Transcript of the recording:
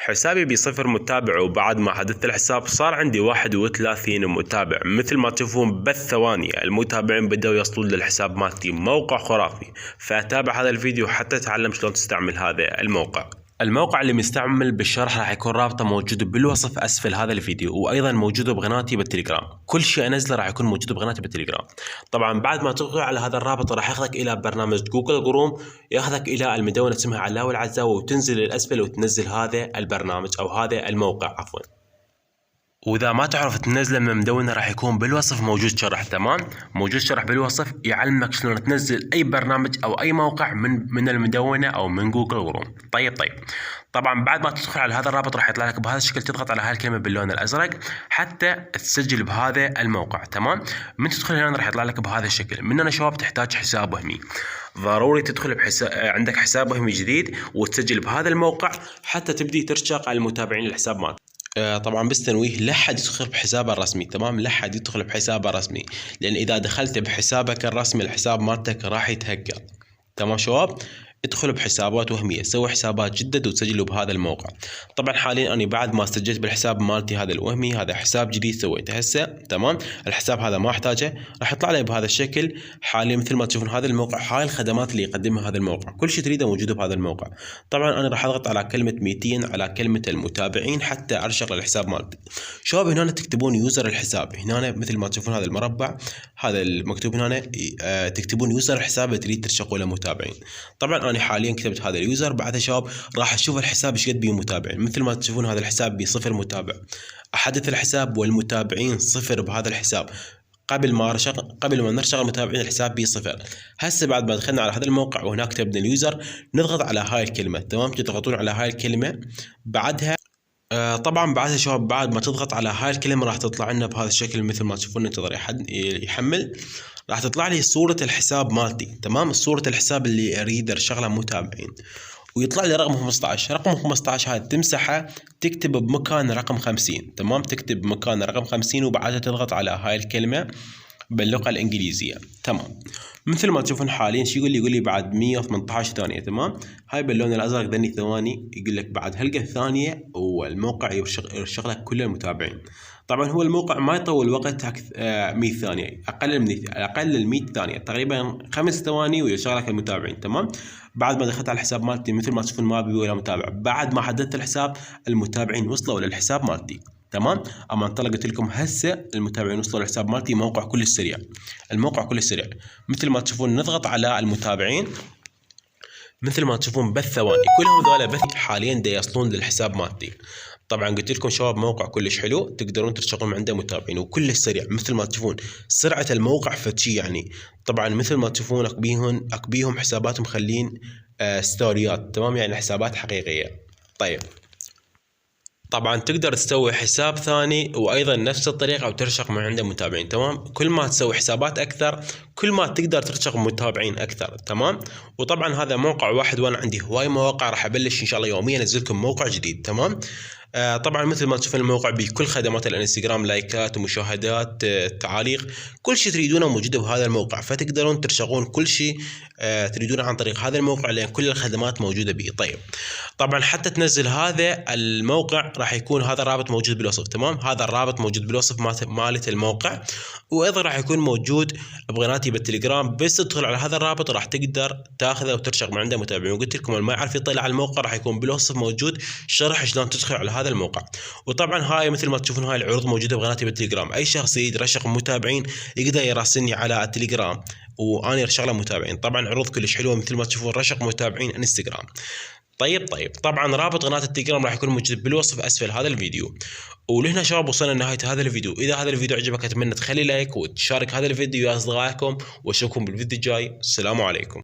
حسابي بصفر متابع، وبعد ما حدثت الحساب صار عندي 31 متابع. مثل ما تشوفون بالثواني المتابعين بدأوا يصلون للحساب مالتي. موقع خرافي، فأتابع هذا الفيديو حتى أتعلم شلون تستعمل هذا الموقع. الموقع اللي مستعمل بالشرح راح يكون رابطه موجود بالوصف اسفل هذا الفيديو، وايضا موجود بقناتي بالتليجرام. كل شيء انزله راح يكون موجود بقناتي بالتليجرام. طبعا بعد ما تضغط على هذا الرابط راح ياخذك الى برنامج جوجل كروم، ياخذك الى المدونه اسمها علاوي العزاوي، وتنزل للاسفل وتنزل هذا البرنامج او هذا الموقع عفوا. واذا ما تعرف تنزله من مدونه راح يكون بالوصف موجود شرح. تمام، موجود شرح بالوصف يعلمك شلون تنزل اي برنامج او اي موقع من المدونه او من جوجل كروم. طيب طبعا بعد ما تدخل على هذا الرابط راح يطلع لك بهذا الشكل، تضغط على هاي الكلمه باللون الازرق حتى تسجل بهذا الموقع. تمام، من تدخل هنا راح يطلع لك بهذا الشكل. من هنا شباب تحتاج حساب وهمي، ضروري تدخل عندك حساب وهمي جديد وتسجل بهذا الموقع حتى تبدي ترشق على المتابعين الحساب مالك. طبعا بس تنويه، لا حد يدخل بحسابه الرسمي. تمام، لا حد يدخل بحسابه الرسمي، لان اذا دخلت بحسابك الرسمي الحساب مالتك راح يتهكر. تمام شباب، ادخلوا بحسابات وهميه، سووا حسابات جدد وتسجلوا بهذا الموقع. طبعا حاليا انا بعد ما سجلت بالحساب مالتي هذا الوهمي، هذا حساب جديد سويته هسه. تمام، الحساب هذا ما احتاجه، راح يطلع لي بهذا الشكل. حاليا مثل ما تشوفون هذا الموقع، هاي الخدمات اللي يقدمها هذا الموقع، كل شيء تريده موجوده بهذا الموقع. طبعا انا راح اضغط على كلمه 200 على كلمه المتابعين حتى ارشق للحساب مالتي. شباب هنا تكتبون يوزر الحساب، هنا مثل ما تشوفون هذا المربع هذا المكتوب هنا، تكتبون يوزر الحساب اللي تريد ترشقوا له متابعين. طبعا انا حاليا كتبت هذا اليوزر. بعدها شباب راح اشوف الحساب ايش قد بيه متابعين. مثل ما تشوفون هذا الحساب بصفر متابع، احدث الحساب والمتابعين صفر بهذا الحساب. قبل ما نرشق المتابعين الحساب بصفر. هسه بعد ما دخلنا على هذا الموقع وهناك كتبنا اليوزر، نضغط على هاي الكلمه. تمام، تضغطون على هاي الكلمه. بعدها طبعا بعدها شباب بعد ما تضغط على هاي الكلمه راح تطلع لنا بهذا الشكل. مثل ما تشوفون انتظر يحمل، راح تطلع لي صورة الحساب مالتي. تمام، صورة الحساب اللي اريد ارشغله متابعين، ويطلع لي رقم 15. رقم 15 هذا تمسحه، تكتب بمكان رقم 50. تمام، تكتب بمكان رقم 50 وبعدها تضغط على هاي الكلمة باللغة الإنجليزية. تمام، مثل ما تشوفون حاليا شو يقول لي بعد 118 ثانية. تمام، هاي باللون الأزرق ذني ثواني، يقول لك بعد هلقة ثانية والموقع يرشغ لك كل المتابعين. طبعا هو الموقع ما يطول وقت 100 ثانية، أقل من 100 ثانية، تقريبا 5 ثواني ويرشغ لك المتابعين. تمام، بعد ما دخلت على الحساب مالتي مثل ما تشوفون ما بي ولا متابع. بعد ما حددت الحساب المتابعين وصلوا للحساب مالتي. تمام، اما انطلق قلت لكم هسه المتابعين وصلوا للحساب مالتي. موقع كل سريع، الموقع كل سريع. مثل ما تشوفون نضغط على المتابعين، مثل ما تشوفون بالثواني كلهم ذولا بث حاليا دا يصلون للحساب مالتي. طبعا قلت لكم شباب موقع كلش حلو، تقدرون ترشقون عنده متابعين وكلش سريع. مثل ما تشوفون سرعه الموقع فتشي يعني. طبعا مثل ما تشوفون اكبيهم حساباتهم مخلين ستوريات. تمام، يعني حسابات حقيقيه. طيب طبعا تقدر تسوي حساب ثاني وايضا نفس الطريقه وترشق من عنده متابعين. تمام، كل ما تسوي حسابات اكثر كل ما تقدر ترشق متابعين اكثر. تمام، وطبعا هذا موقع واحد وانا عندي هواي مواقع، راح ابلش ان شاء الله يوميا انزل لكم موقع جديد. تمام، طبعا مثل ما تشوفون الموقع بكل خدمات الانستغرام، لايكات ومشاهدات تعاليق، كل شيء تريدونه موجود بهذا الموقع، فتقدرون ترشقون كل شيء تريدونه عن طريق هذا الموقع لان كل الخدمات موجوده به. طيب طبعا حتى تنزل هذا الموقع راح يكون هذا الرابط موجود بالوصف. تمام، هذا الرابط موجود بالوصف مالت الموقع، وايضا راح يكون موجود بقناتي بالتليجرام. بس تدخل على هذا الرابط راح تقدر تاخذه وترشق من عنده متابعين. وقلت لكم اللي ما يعرف يطلع على الموقع راح يكون بالوصف موجود شرح شلون تدخل على هذا الموقع. وطبعا هاي مثل ما تشوفون هاي العروض موجوده بقناتي بالتليجرام. اي شخص يريد يرشق متابعين يقدر يراسلني على التليجرام وانا ارشق له متابعين. طبعا عروض كلش حلوه مثل ما تشوفون رشق متابعين انستغرام. طيب طبعا رابط قناه التليجرام راح يكون موجود بالوصف اسفل هذا الفيديو. ولهنا شباب وصلنا لنهايه هذا الفيديو. اذا هذا الفيديو عجبك اتمنى تخلي لايك وتشارك هذا الفيديو يا اصدقائكم، واشوفكم بالفيديو الجاي. السلام عليكم.